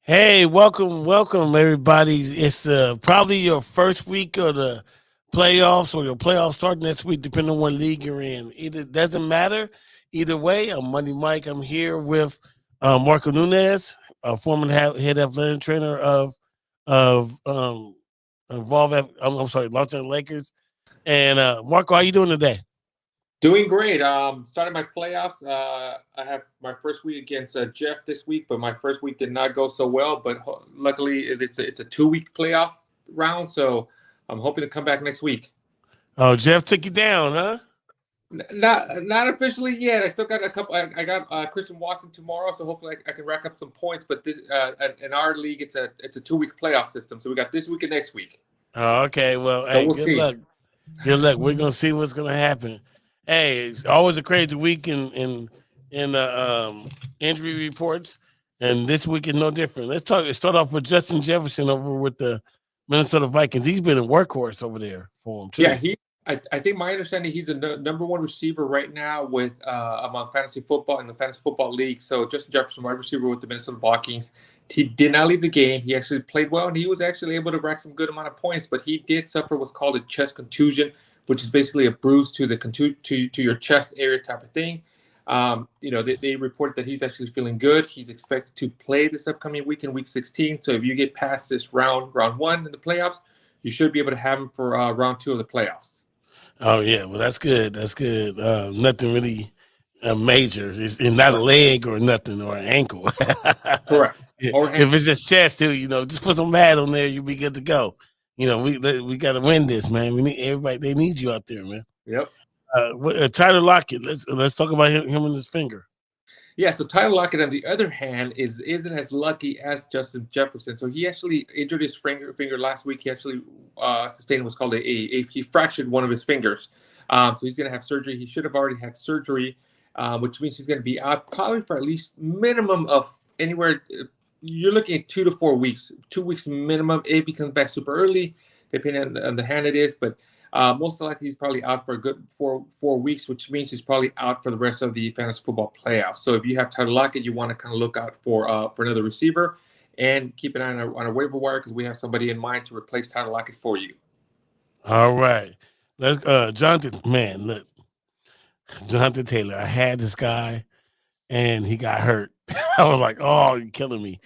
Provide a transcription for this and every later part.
Hey, welcome, everybody. It's probably your first week of the playoffs or your playoffs start next week, depending on what league you're in. Either doesn't matter. Either way, I'm Money Mike. I'm here with Marco Nunez, a former head athletic trainer of involved. I'm sorry, Los Angeles Lakers. And Marco, how you doing today? Doing great. Started my playoffs. I have my first week against Jeff this week, but my first week did not go so well. But luckily, it's a 2 week playoff round, so I'm hoping to come back next week. Oh, Jeff took you down, huh? Not officially yet. I still got a couple. I got Christian Watson tomorrow, so hopefully I can rack up some points. But this, in our league, it's a 2 week playoff system. So we got this week and next week. Oh, okay. Well, So hey, we'll good see. luck. Good luck. We're gonna see what's gonna happen. Hey, it's always a crazy week in injury reports, and this week is no different. Let's start off with Justin Jefferson over with the Minnesota Vikings. He's been a workhorse over there for him Yeah, too. I think my understanding he's the number one receiver right now with among fantasy football in the fantasy football league. So Justin Jefferson, wide receiver with the Minnesota Vikings, he did not leave the game. He actually played well, and he was actually able to rack some good amount of points. But he did suffer what's called a chest contusion, which is basically a bruise to the to your chest area type of thing. They reported that he's actually feeling good. He's expected to play this upcoming week in Week 16. So if you get past this round one in the playoffs, you should be able to have him for round two of the playoffs. Oh yeah, well that's good. That's good. Nothing really major. It's not a Correct. leg or nothing or an ankle. Correct. Or If it's just chest too, just put some pad on there. You'll be good to go. We got to win this, man. We need everybody. They need you out there, man. Yep. Tyler Lockett. Let's talk about him and his finger. Yeah, so Tyler Lockett, on the other hand, isn't as lucky as Justin Jefferson. So he actually injured his finger last week. He actually sustained what's called he fractured one of his fingers. So he's going to have surgery. He should have already had surgery, which means he's going to be out probably for at least minimum of anywhere. You're looking at 2 to 4 weeks, 2 weeks minimum. If he comes back super early, depending on the hand it is, but most likely he's probably out for a good four weeks, which means he's probably out for the rest of the fantasy football playoffs. So if you have Tyler Lockett, you want to kind of look out for another receiver and keep an eye on a waiver wire because we have somebody in mind to replace Tyler Lockett for you. All right. Let's Jonathan. Man, look, Jonathan Taylor. I had this guy, and he got hurt. I was like, oh, you're killing me.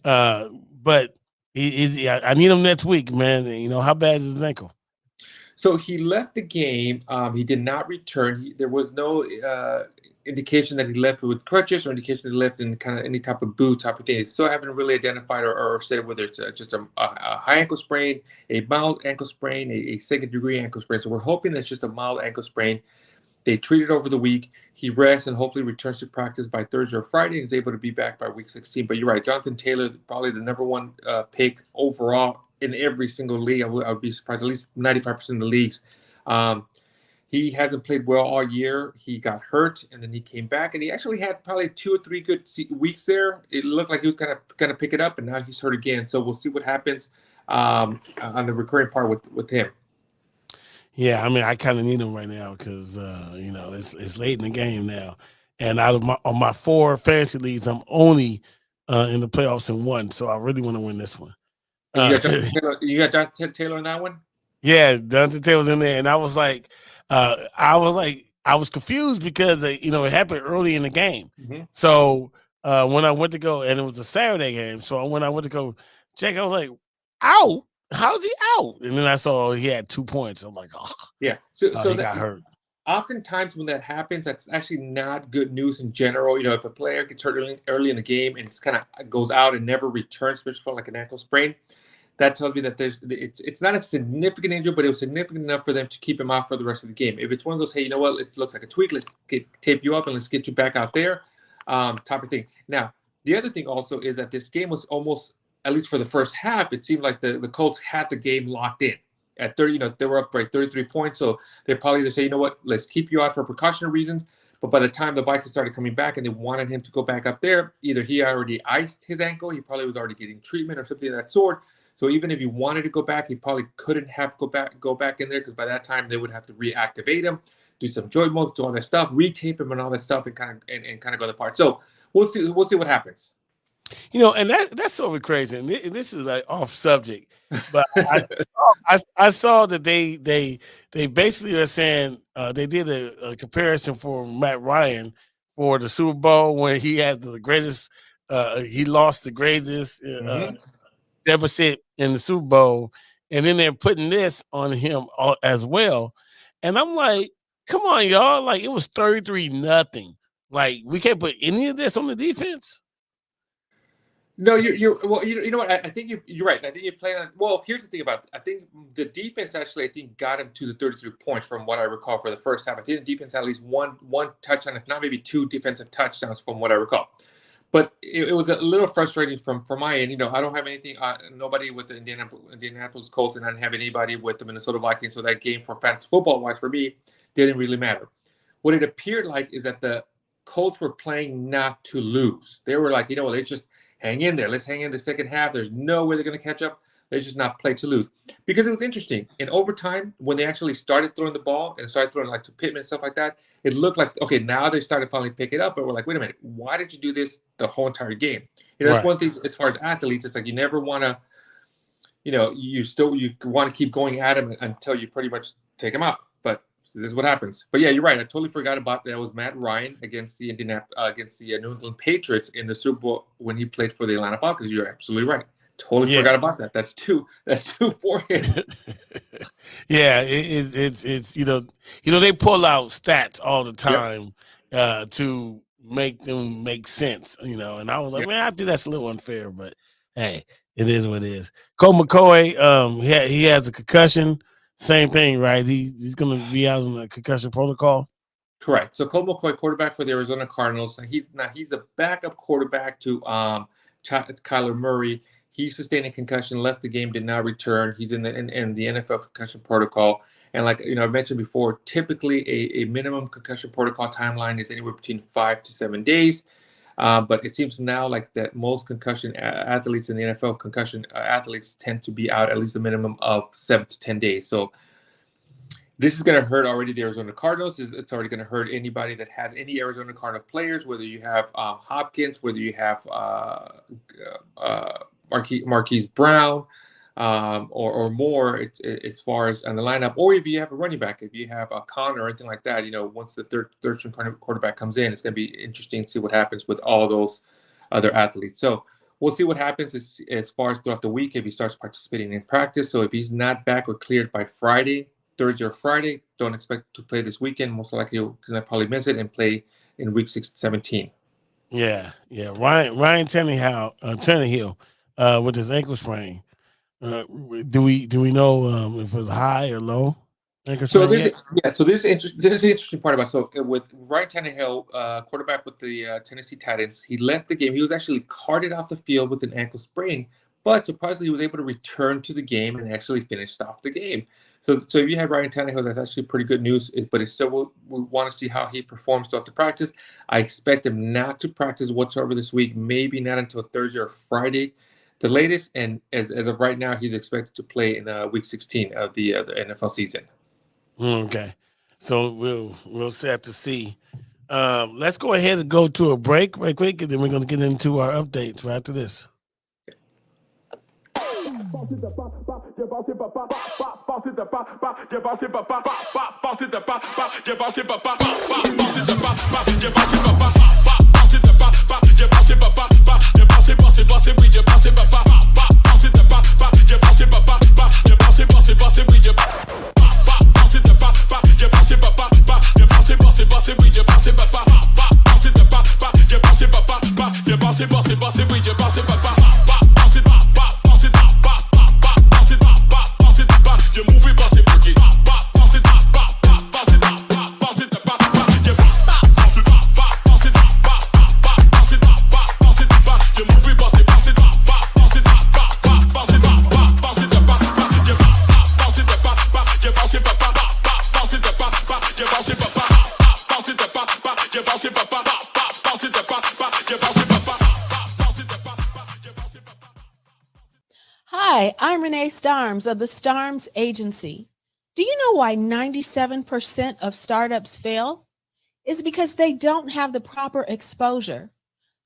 Uh, but I need him next week, man. How bad is his ankle? So he left the game. He did not return. There was no indication that he left with crutches or indication that he left in kind of any type of boot type of thing. They still haven't really identified or said whether it's just a high ankle sprain, a mild ankle sprain, a second degree ankle sprain. So we're hoping that's just a mild ankle sprain. They treat it over the week. He rests and hopefully returns to practice by Thursday or Friday and is able to be back by week 16. But you're right, Jonathan Taylor, probably the number one pick overall in every single league. I would be surprised, at least 95% of the leagues. He hasn't played well all year. He got hurt, and then he came back, and he actually had probably 2 or 3 good weeks there. It looked like he was gonna pick it up, and now he's hurt again. So we'll see what happens on the recurring part with him. Yeah, I mean, I kind of need him right now because it's late in the game now, and out of my 4 fantasy leagues, I'm only in the playoffs in 1, so I really want to win this one. And you got Jonathan Taylor in that one? Yeah, Dante Taylor was in there, and I was like, I was confused because it happened early in the game. Mm-hmm. So when I went to go, and it was a Saturday game, so when I went to go check, I was like, "Ow, how's he out?" And then I saw he had 2 points. I'm like, "Oh, yeah." he got hurt." Oftentimes when that happens, that's actually not good news in general. If a player gets hurt early in the game and it's kind of goes out and never returns, especially for like an ankle sprain, that tells me that it's not a significant injury, but it was significant enough for them to keep him out for the rest of the game. If it's one of those, hey, you know what, it looks like a tweak, let's tape you up and let's get you back out there, type of thing. Now, the other thing also is that this game was almost, at least for the first half, it seemed like the Colts had the game locked in. At 30, they were up by 33 points, so they probably just say, you know what, let's keep you out for precautionary reasons. But by the time the Vikings started coming back and they wanted him to go back up there, either he already iced his ankle, he probably was already getting treatment or something of that sort. So even if he wanted to go back, he probably couldn't have go back in there because by that time they would have to reactivate him, do some joint molds, do all that stuff, retape him and all that stuff, and kind of go apart. So we'll see what happens. And that's so crazy. And this is like off subject, but I saw that they basically are saying they did a comparison for Matt Ryan for the Super Bowl when he had the greatest. He lost the greatest deficit in the Super Bowl, and then they're putting this on him as well. And I'm like, come on, y'all! Like it was 33-0. Like we can't put any of this on the defense. No, you're well. You know what? I think you're right. I think you play on. Well, here's the thing about it. I think the defense actually, I think, got him to the 33 points from what I recall for the first half. I think the defense had at least one touchdown, if not maybe two defensive touchdowns, from what I recall. But it was a little frustrating from my end. I don't have anything. Nobody with the Indianapolis Colts, and I didn't have anybody with the Minnesota Vikings. So that game, for fantasy football wise, for me, didn't really matter. What it appeared like is that the Colts were playing not to lose. They were like, let's just hang in there. Let's hang in the second half. There's no way they're going to catch up. Let's just not play to lose. Because it was interesting. In overtime, when they actually started throwing the ball and started throwing like to Pittman and stuff like that, it looked like, okay, now they started finally pick it up. But we're like, wait a minute, why did you do this the whole entire game? That's one thing as far as athletes. It's like you never want to, you want to keep going at them until you pretty much take them out. But this is what happens. But yeah, you're right. I totally forgot about that. It was Matt Ryan against the New England Patriots in the Super Bowl when he played for the Atlanta Falcons. You're absolutely right. Totally forgot about that. That's two for him. Yeah, it's they pull out stats all the time to make them make sense. And I was like, man, I think that's a little unfair, but hey, it is what it is. Colt McCoy, he has a concussion. Same thing, right? He's going to be out on the concussion protocol. Correct. So Colt McCoy, quarterback for the Arizona Cardinals. He's a backup quarterback to Kyler Murray. He sustained a concussion, left the game, did not return. He's in the NFL concussion protocol. And like I mentioned before, typically a minimum concussion protocol timeline is anywhere between 5 to 7 days. But it seems now like that most concussion athletes in the NFL, concussion athletes tend to be out at least a minimum of 7 to 10 days. So this is going to hurt already the Arizona Cardinals. It's already going to hurt anybody that has any Arizona Cardinal players, whether you have Hopkins, whether you have Marquise Brown, or more as far as on the lineup, or if you have a running back, if you have a Connor or anything like that, once the third string quarterback comes in, it's going to be interesting to see what happens with all those other athletes. So we'll see what happens as far as throughout the week if he starts participating in practice. So if he's not back or cleared by Thursday or Friday, don't expect to play this weekend. Most likely he'll probably miss it and play in week 17. Yeah. Ryan Tannehill with his ankle sprain. Do we know if it was high or low? So this is the interesting part about with Ryan Tannehill, quarterback with the Tennessee Titans. He left the game. He was actually carted off the field with an ankle sprain, but surprisingly, he was able to return to the game and actually finished off the game. So if you have Ryan Tannehill, that's actually pretty good news. But it's still we want to see how he performs throughout the practice. I expect him not to practice whatsoever this week. Maybe not until Thursday or Friday, the latest. And as of right now, he's expected to play in week 16 of the NFL season. Okay, so we'll have to see. Let's go ahead and go to a break right quick, and then we're going to get into our updates right after this. Hi, I'm Renee Spears of the Spears Agency. Do you know why 97% of startups fail? It's because they don't have the proper exposure.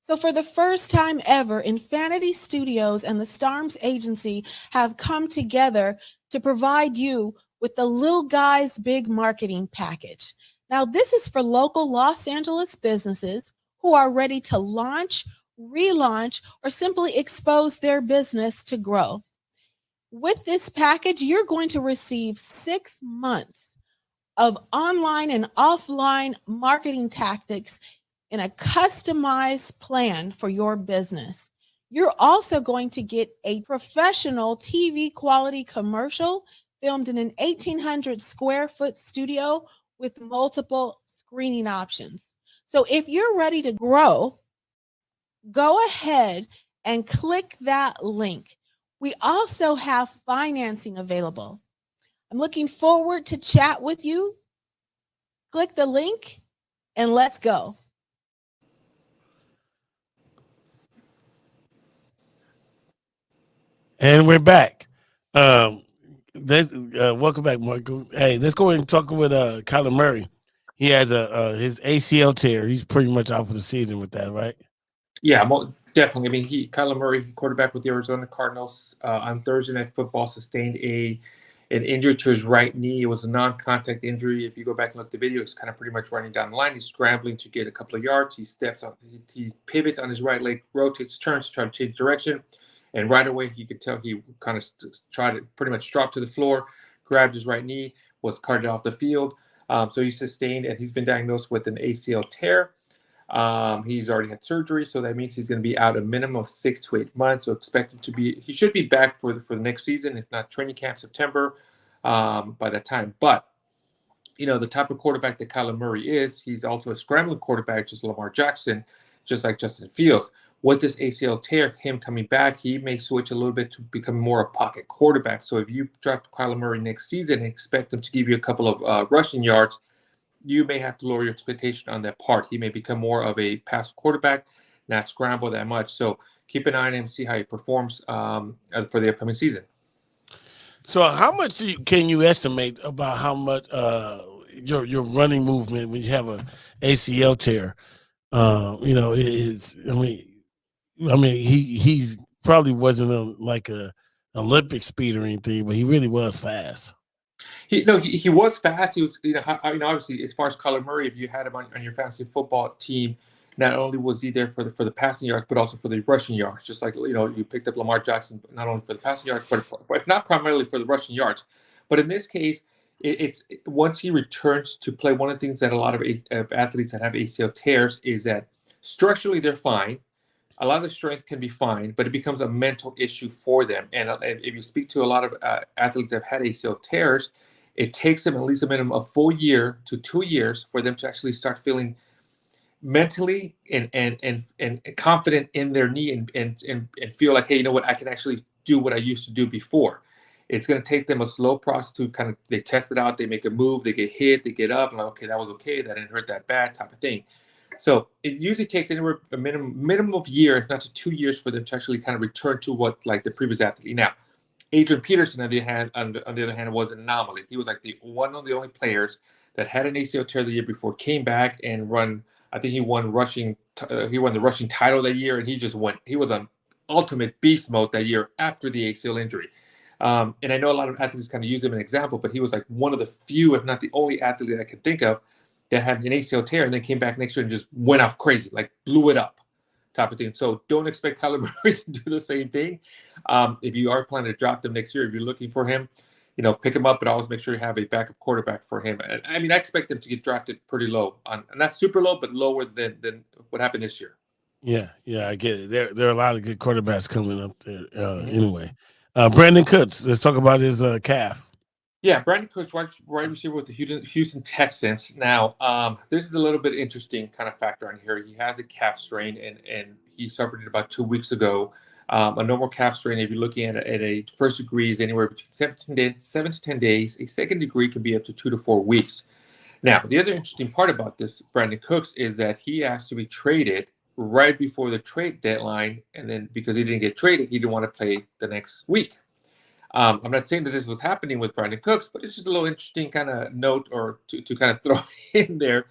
So, for the first time ever, Infanity Studios and the Starms Agency have come together to provide you with the Little Guys Big Marketing Package. Now, this is for local Los Angeles businesses who are ready to launch, relaunch, or simply expose their business to grow. With this package, you're going to receive 6 months of online and offline marketing tactics in a customized plan for your business. You're also going to get a professional TV quality commercial filmed in an 1,800 square foot studio with multiple screening options. So if you're ready to grow, go ahead and click that link. We also have financing available. I'm looking forward to chat with you. Click the link and let's go. And we're back. Welcome back, Michael. Hey, let's go ahead and talk with Kyler Murray. He has his ACL tear. He's pretty much out for the season with that, right? Yeah, definitely. I mean, Kyler Murray, quarterback with the Arizona Cardinals, on Thursday Night Football, sustained an injury to his right knee. It was a non-contact injury. If you go back and look at the video, he's kind of pretty much running down the line. He's scrambling to get a couple of yards. He steps on, he pivots on his right leg, rotates, turns, trying to change direction. And right away, you could tell he kind of tried to pretty much drop to the floor, grabbed his right knee, was carted off the field. So he sustained, and he's been diagnosed with an ACL tear. He's already had surgery, so that means he's going to be out a minimum of 6 to 8 months. So expect him to be, he should be back for the next season, if not training camp September by that time. But, you know, the type of quarterback that Kyler Murray is, he's also a scrambling quarterback, just Lamar Jackson, just like Justin Fields. With this ACL tear, him coming back, he may switch a little bit to become more a pocket quarterback. So if you draft Kyler Murray next season and expect him to give you a couple of rushing yards, you may have to lower your expectation on that part. He may become more of a pass quarterback, not scramble that much. So keep an eye on him, see how he performs for the upcoming season. So how much can you estimate about how much your running movement when you have a ACL tear? You know, it's I mean he's probably wasn't like a Olympic speed or anything, but he really was fast. He was fast. He was, obviously, as far as Kyler Murray, if you had him on your fantasy football team, not only was he there for the passing yards, but also for the rushing yards. Just like, you picked up Lamar Jackson not only for the passing yards, but not primarily for the rushing yards. But in this case, it's once he returns to play, one of the things that a lot of athletes that have ACL tears is that structurally they're fine. A lot of the strength can be fine, but it becomes a mental issue for them. And if you speak to a lot of athletes that have had ACL tears, it takes them at least a minimum of 4 years to 2 years for them to actually start feeling mentally and confident in their knee and feel like, hey, you know what, I can actually do what I used to do before. It's going to take them a slow process to kind of, they test it out, they make a move, they get hit, they get up, and like, okay, that was okay, that didn't hurt that bad, type of thing. So it usually takes anywhere a minimum of year, if not to 2 years, for them to actually kind of return to what like the previous athlete. Now, Adrian Peterson, on the other hand, was an anomaly. He was like the one of the only players that had an ACL tear the year before, came back and run. I think he won the rushing title that year, and he was on ultimate beast mode that year after the ACL injury. And I know a lot of athletes kind of use him as an example, but he was like one of the few, if not the only athlete that I can think of that had an ACL tear and then came back next year and just went off crazy, like blew it up, type of thing. So don't expect Kyler Murray to do the same thing. If you are planning to draft him next year, if you're looking for him, pick him up, but always make sure you have a backup quarterback for him. And I mean, I expect them to get drafted pretty low, not super low, but lower than what happened this year. Yeah, I get it. There are a lot of good quarterbacks coming up there. Anyway, Brandon Cooks. Let's talk about his calf. Yeah, Brandon Cooks, wide receiver with the Houston Texans. Now, this is a little bit interesting kind of factor on here. He has a calf strain, and he suffered it about 2 weeks ago. A normal calf strain, if you're looking at a first degree, is anywhere between 7 to 10 days. A second degree can be up to 2 to 4 weeks. Now, the other interesting part about this Brandon Cooks is that he asked to be traded right before the trade deadline, and then because he didn't get traded, he didn't want to play the next week. I'm not saying that this was happening with Brandon Cooks, but it's just a little interesting kind of note or to kind of throw in there.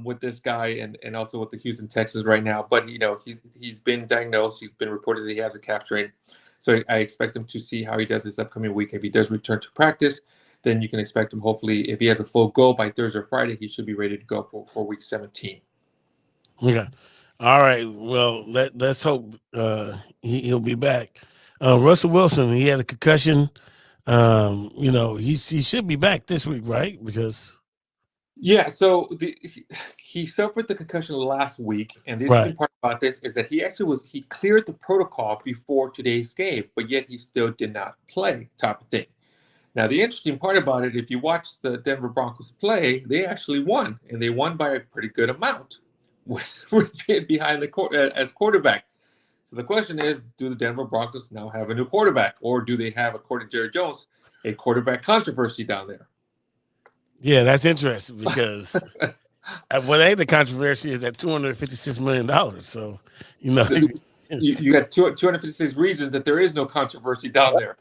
with this guy and also with the Houston Texans right now. But he's been diagnosed. He's been reported that he has a calf strain. So I expect him to see how he does this upcoming week. If he does return to practice, then you can expect him. Hopefully, if he has a full go by Thursday or Friday, he should be ready to go for week 17. Okay. All right. Well, let's hope he'll be back. Russell Wilson, he had a concussion. He should be back this week, right? Because yeah, so he suffered the concussion last week, and the interesting part about this is that he cleared the protocol before today's game, but yet he still did not play, type of thing. Now, the interesting part about it, if you watch the Denver Broncos play, they actually won, and they won by a pretty good amount with behind as quarterback. So the question is, do the Denver Broncos now have a new quarterback, or do they have, according to Jerry Jones, a quarterback controversy down there? Yeah, that's interesting because the controversy is at $256 million. So, you got 256 reasons that there is no controversy down there.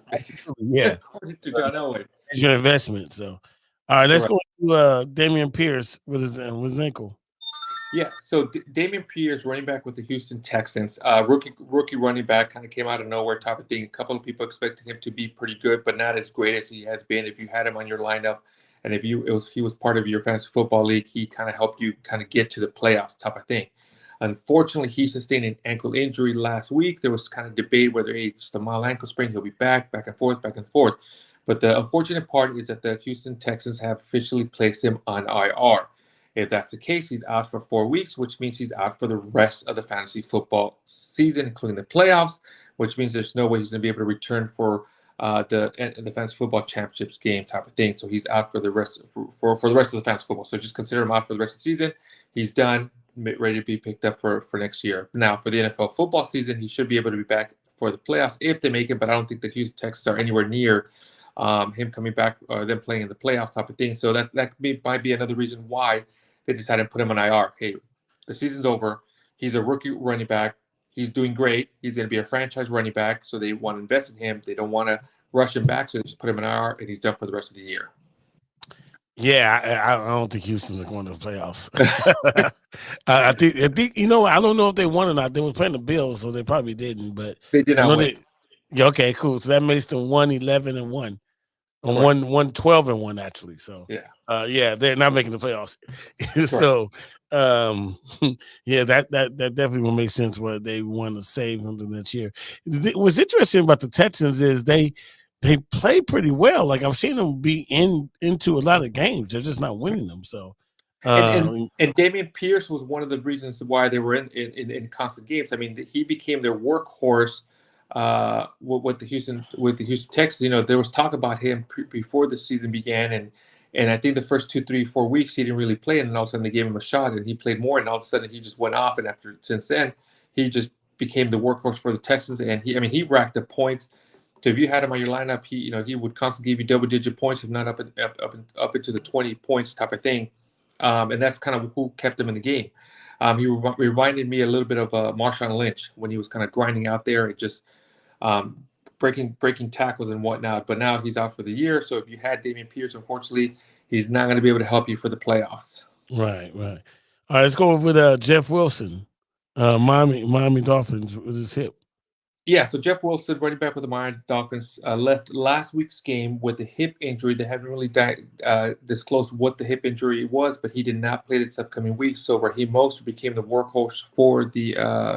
Yeah, according to John Elway. It's your investment. So, all right, let's go to Damien Pierce with his ankle. Yeah, so Damien Pierce, running back with the Houston Texans, rookie running back, kind of came out of nowhere type of thing. A couple of people expected him to be pretty good, but not as great as he has been. If you had him on your lineup, and if he was part of your fantasy football league, he kind of helped you kind of get to the playoffs type of thing. Unfortunately, he sustained an ankle injury last week. There was kind of debate whether it's just a mild ankle sprain, he'll be back and forth. But the unfortunate part is that the Houston Texans have officially placed him on IR. If that's the case, he's out for 4 weeks, which means he's out for the rest of the fantasy football season, including the playoffs, which means there's no way he's going to be able to return for the fantasy football championships game type of thing. So he's out for the rest for the rest of the fantasy football. So just consider him out for the rest of the season. He's done, ready to be picked up for next year. Now for the NFL football season, he should be able to be back for the playoffs if they make it. But I don't think the Houston Texans are anywhere near him coming back or them playing in the playoffs type of thing. So that might be another reason why they decided to put him on IR. Hey, the season's over. He's a rookie running back. He's doing great. He's going to be a franchise running back, so they want to invest in him. They don't want to rush him back, so they just put him in IR, and he's done for the rest of the year. Yeah, I don't think Houston's going to the playoffs. I think I don't know if they won or not. They were playing the Bills, so they probably didn't. But they did not win. Okay, cool. So that makes them 1-11-1. On 1-12-1 actually. So they're not making the playoffs. So that definitely will make sense where they want to save him the next year. What's interesting about the Texans is they play pretty well. Like I've seen them be into a lot of games. They're just not winning them. So and Damien Pierce was one of the reasons why they were in constant games. I mean, he became their workhorse. With the Houston Texans, there was talk about him before the season began, and I think the first 2, 3, 4 weeks he didn't really play, and then all of a sudden they gave him a shot, and he played more, and all of a sudden he just went off, and since then he just became the workhorse for the Texans, and he racked up points. So if you had him on your lineup, he would constantly give you double-digit points, if not up into the 20 points type of thing, and that's kind of who kept him in the game. He reminded me a little bit of Marshawn Lynch when he was kind of grinding out there and just breaking tackles and whatnot. But now he's out for the year. So if you had Damien Pierce, unfortunately, he's not going to be able to help you for the playoffs. Right. All right, let's go with Jeff Wilson, Miami Dolphins with his hip. Yeah, so Jeff Wilson, running back with the Miami Dolphins, left last week's game with a hip injury. They haven't really disclosed what the hip injury was, but he did not play this upcoming week. So Raheem Mostert became the workhorse for the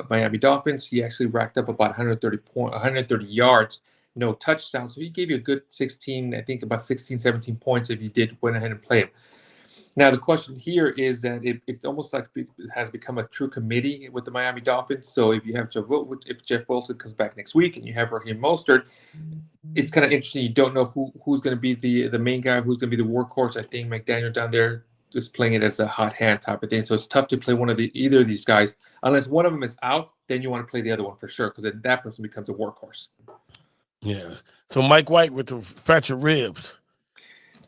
Miami Dolphins. He actually racked up about 130 yards, no touchdowns. So he gave you a good 17 points if you did went ahead and play him. Now, the question here is that it's almost like it has become a true committee with the Miami Dolphins. So if you have Jeff Wilson comes back next week and you have Raheem Mostert, it's kind of interesting. You don't know who's going to be the main guy, who's going to be the workhorse. I think McDaniel down there just playing it as a hot hand type of thing. So it's tough to play either of these guys. Unless one of them is out, then you want to play the other one for sure, because then that person becomes a workhorse. Yeah. So Mike White with the fractured ribs.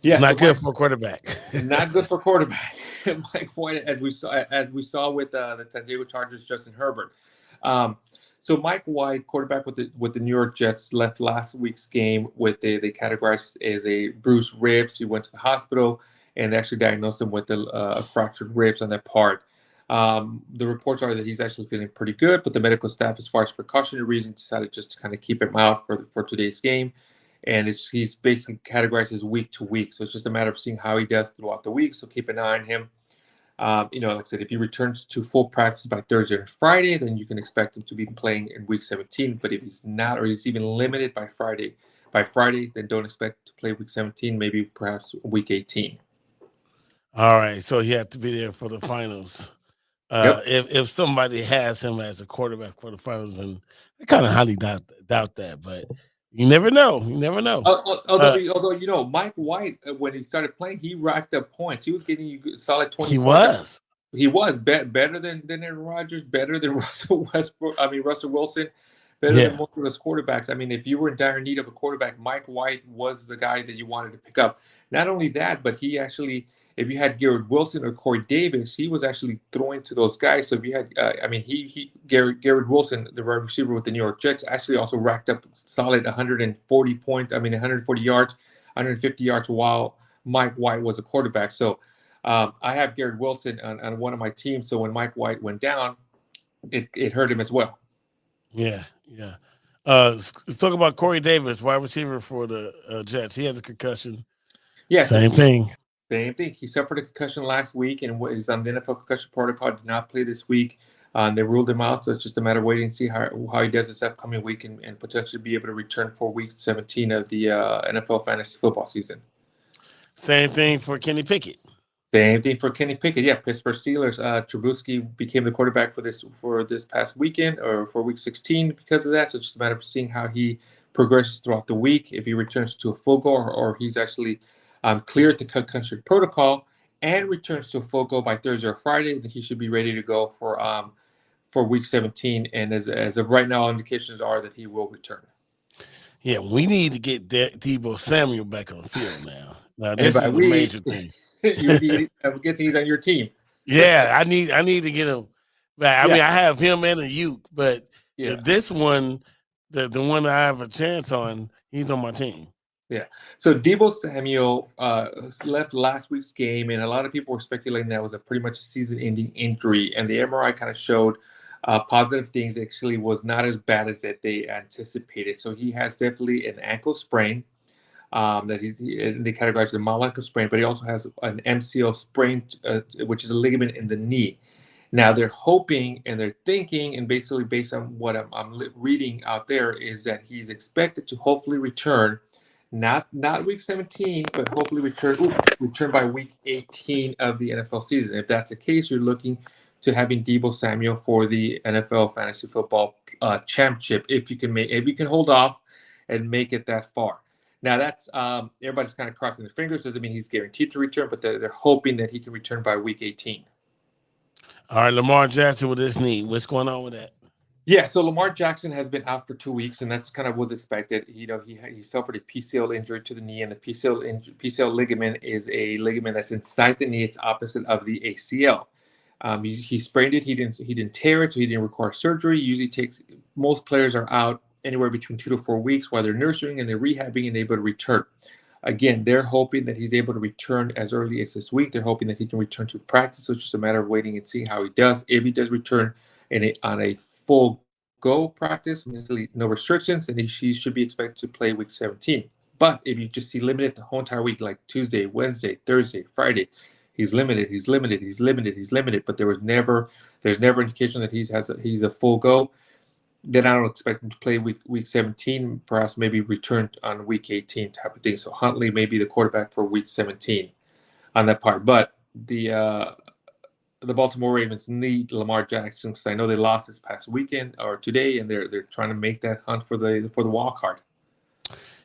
Yeah, it's not good for a quarterback. Not good for quarterback. Mike White, as we saw with the San Diego Chargers, Justin Herbert. So Mike White, quarterback with the New York Jets, left last week's game with they categorized as a bruised ribs. He went to the hospital, and they actually diagnosed him with the fractured ribs on that part. The reports are that he's actually feeling pretty good, but the medical staff, as far as precautionary reasons, decided just to kind of keep him out for today's game. And he's basically categorized as week to week. So it's just a matter of seeing how he does throughout the week. So keep an eye on him. Like I said, if he returns to full practice by Thursday and Friday, then you can expect him to be playing in week 17. But if he's not, or he's even limited by Friday, then don't expect to play week 17, maybe perhaps week 18. All right. So he had to be there for the finals. Yep. If somebody has him as a quarterback for the finals, and I kind of highly doubt that, but you never know. You never know. Although Mike White, when he started playing, he racked up points. He was getting you solid 20 he points. was. He was better than Aaron Rodgers, better than Russell Wilson, better than most of those quarterbacks. I mean, if you were in dire need of a quarterback, Mike White was the guy that you wanted to pick up. Not only that, but he actually, if you had Garrett Wilson or Corey Davis, he was actually throwing to those guys. So if you had, Garrett Wilson, the wide receiver with the New York Jets, actually also racked up solid 140 points. 140 yards, 150 yards while Mike White was a quarterback. So I have Garrett Wilson on one of my teams. So when Mike White went down, it hurt him as well. Yeah. Let's talk about Corey Davis, wide receiver for the Jets. He has a concussion. Yeah, Same thing. He suffered a concussion last week and is on the NFL concussion protocol. Did not play this week. They ruled him out, so it's just a matter of waiting to see how he does this upcoming week and potentially be able to return for week 17 of the NFL fantasy football season. Same thing for Kenny Pickett. Same thing for Kenny Pickett. Yeah, Pittsburgh Steelers. Trubisky became the quarterback for this past weekend or for week 16 because of that. So it's just a matter of seeing how he progresses throughout the week. If he returns to a full go or he's actually cleared the concussion protocol and returns to a full go by Thursday or Friday, then he should be ready to go for week 17. And as of right now, indications are that he will return. Yeah, we need to get Deebo Samuel back on the field now. Now this is a major thing. I'm guessing he's on your team. Yeah, I need to get him back. I mean, I have him and a Uke, but this one, the one that I have a chance on, he's on my team. Yeah. So Deebo Samuel left last week's game, and a lot of people were speculating that was a pretty much season-ending injury, and the MRI kind of showed positive things. Actually was not as bad as that they anticipated. So he has definitely an ankle sprain. That they categorize as a mild ankle sprain, but he also has an MCL sprain, which is a ligament in the knee. Now they're hoping and they're thinking, and basically based on what I'm reading out there, is that he's expected to hopefully return, not week 17, but hopefully return by week 18 of the NFL season. If that's the case, you're looking to having Deebo Samuel for the NFL fantasy football championship if you can hold off and make it that far. Now that's everybody's kind of crossing their fingers. Doesn't mean he's guaranteed to return, but they're hoping that he can return by week 18. All right, Lamar Jackson with his knee. What's going on with that? Yeah, so Lamar Jackson has been out for 2 weeks, and that's kind of was expected. He suffered a PCL injury to the knee, and the PCL ligament is a ligament that's inside the knee. It's opposite of the ACL. He sprained it. He didn't tear it, so he didn't require surgery. Usually most players are out anywhere between 2 to 4 weeks while they're nursing and they're rehabbing and able to return. Again, they're hoping that he's able to return as early as this week. They're hoping that he can return to practice. So it's just a matter of waiting and seeing how he does. If he does return on a full go practice, no restrictions, then he should be expected to play week 17. But if you just see limited the whole entire week, like Tuesday, Wednesday, Thursday, Friday, he's limited, but there's never indication that he's a full go. Then I don't expect him to play week 17, perhaps maybe return on week 18 type of thing. So Huntley may be the quarterback for week 17 on that part. But the Baltimore Ravens need Lamar Jackson because I know they lost this past weekend or today, and they're trying to make that hunt for the wild card.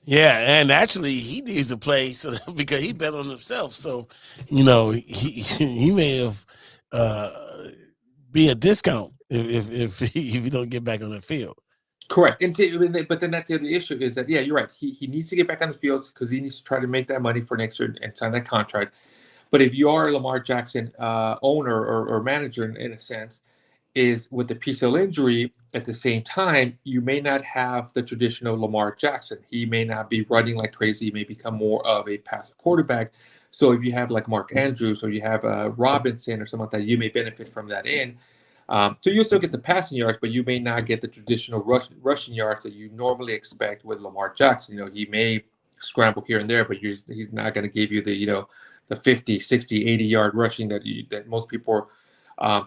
Yeah, and actually he needs to play because he bet on himself. So he may have be a discount if you don't get back on the field. Correct. But then that's the other issue is that, yeah, you're right. He needs to get back on the field because he needs to try to make that money for next year and sign that contract. But if you are a Lamar Jackson owner or manager in a sense, is with the PCL injury at the same time, you may not have the traditional Lamar Jackson. He may not be running like crazy. He may become more of a passive quarterback. So if you have like Mark Andrews or you have Robinson or something like that, you may benefit from that in. So you'll still get the passing yards, but you may not get the traditional rushing yards that you normally expect with Lamar Jackson. He may scramble here and there, but he's not going to give you the 50, 60, 80-yard rushing that most people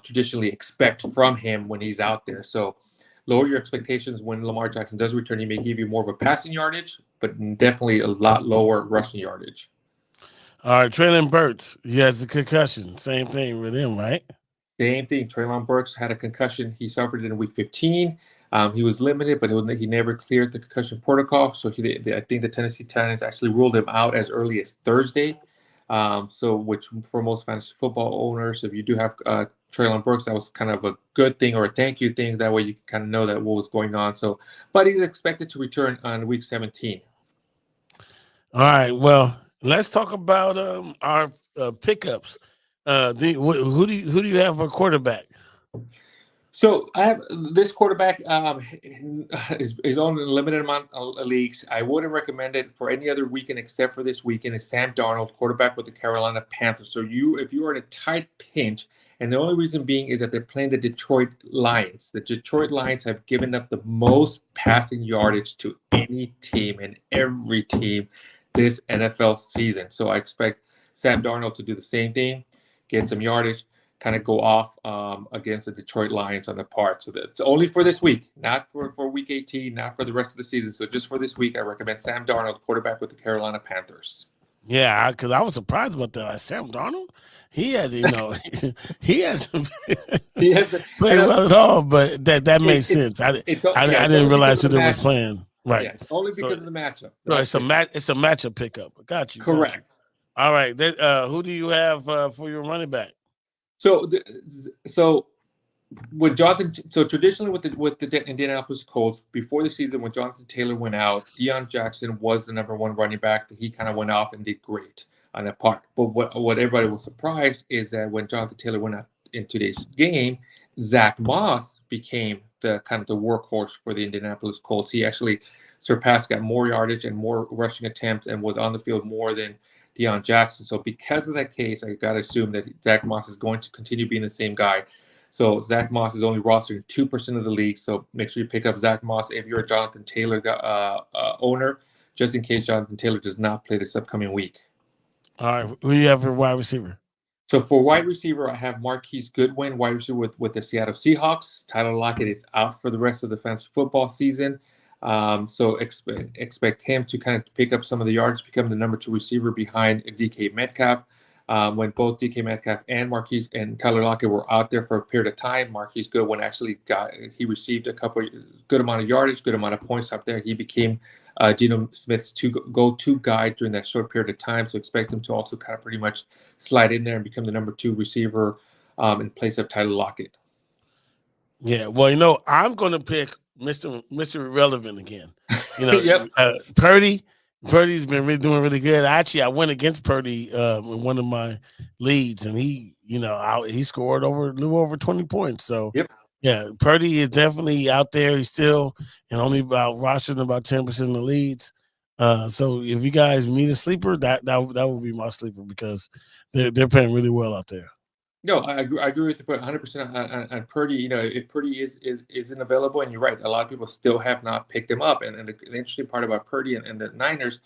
traditionally expect from him when he's out there. So lower your expectations when Lamar Jackson does return. He may give you more of a passing yardage, but definitely a lot lower rushing yardage. All right, Traylon Burks, he has a concussion. Same thing with him, right? Same thing. Treylon Burks had a concussion. He suffered it in week 15. He was limited, but he never cleared the concussion protocol. So I think the Tennessee Titans actually ruled him out as early as Thursday. Which for most fantasy football owners, if you do have Treylon Burks, that was kind of a good thing or a thank you thing. That way you kind of know that what was going on. So, but he's expected to return on week 17. All right. Well, let's talk about our pickups. Who do you have for quarterback? So I have this quarterback is on a limited amount of leagues. I wouldn't recommend it for any other weekend except for this weekend. It's Sam Darnold, quarterback with the Carolina Panthers. So if you are in a tight pinch, and the only reason being is that they're playing the Detroit Lions. The Detroit Lions have given up the most passing yardage to any team and every team this NFL season. So I expect Sam Darnold to do the same thing, get some yardage, kind of go off against the Detroit Lions on the part. So that's only for this week, not for week 18, not for the rest of the season. So just for this week, I recommend Sam Darnold, quarterback with the Carolina Panthers. Yeah, because I was surprised about that. Like, Sam Darnold, he hasn't played well at all, but that makes sense. I didn't realize who they was playing. Right. Yeah, it's only because of the matchup. So it's a matchup pickup. Got you. Correct. Got you. All right. Who do you have for your running back? So with Jonathan, traditionally with the Indianapolis Colts before the season, when Jonathan Taylor went out, Deion Jackson was the number one running back. That he kind of went off and did great on that part. But what everybody was surprised is that when Jonathan Taylor went out in today's game, Zach Moss became the kind of the workhorse for the Indianapolis Colts. He actually got more yardage and more rushing attempts and was on the field more than Deion Jackson. So because of that case, I got to assume that Zach Moss is going to continue being the same guy. So Zach Moss is only rostering 2% of the league. So make sure you pick up Zach Moss if you're a Jonathan Taylor owner, just in case Jonathan Taylor does not play this upcoming week. All right. Who do you have for wide receiver? So for wide receiver, I have Marquise Goodwin, wide receiver with the Seattle Seahawks. Tyler Lockett is out for the rest of the fantasy football season. So expect him to kind of pick up some of the yards, become the number 2 receiver behind DK Metcalf. When both DK Metcalf and Marquise and Tyler Lockett were out there for a period of time, Marquise Goodwin actually received a good amount of yardage, good amount of points up there. He became Geno Smith's go-to guy during that short period of time. So expect him to also kind of pretty much slide in there and become the number 2 receiver in place of Tyler Lockett. Yeah, well, I'm going to pick Mr. Irrelevant again. Yep. Purdy's been doing really good. Actually, I went against Purdy in one of my leads, and he scored a little over 20 points. So, yep. Yeah, Purdy is definitely out there. He's still only rostering about 10% of the leads. So if you guys need a sleeper, that would be my sleeper because they're playing really well out there. No, I agree with you 100% on Purdy. If Purdy isn't available, and you're right, a lot of people still have not picked him up. And the interesting part about Purdy and the Niners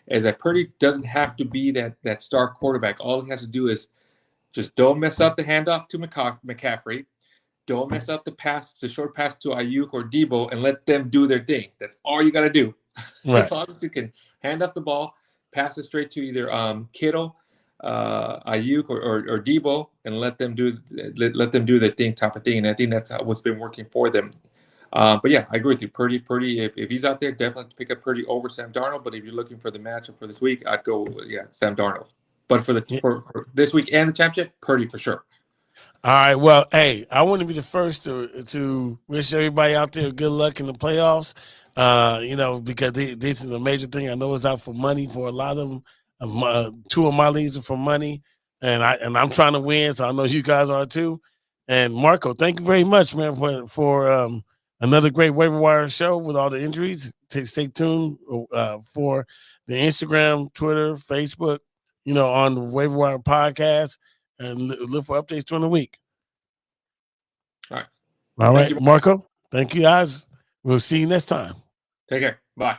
is that Purdy doesn't have to be that star quarterback. All he has to do is just don't mess up the handoff to McCaffrey. Don't mess up the short pass to Ayuk or Deebo, and let them do their thing. That's all you got to do. Right. As long as you can hand off the ball, pass it straight to either Kittle, Ayuk or Deebo, and let them do their thing, type of thing. And I think that's what's been working for them. But yeah, I agree with you. Purdy, if he's out there, definitely pick up Purdy over Sam Darnold. But if you're looking for the matchup for this week, I'd go Sam Darnold. But for this week and the championship, Purdy for sure. All right. Well, hey, I want to be the first to wish everybody out there good luck in the playoffs. Because this is a major thing. I know it's out for money for a lot of them. 2 of my leagues are for money, and I'm trying to win, so I know you guys are too. And Marco, thank you very much, man, for another great waiver wire show with all the injuries. Stay tuned for the Instagram, Twitter, Facebook, on the Waiver Wire podcast, and look for updates during the week. All right. All right, Marco. Thank you, guys. We'll see you next time. Take care. Bye.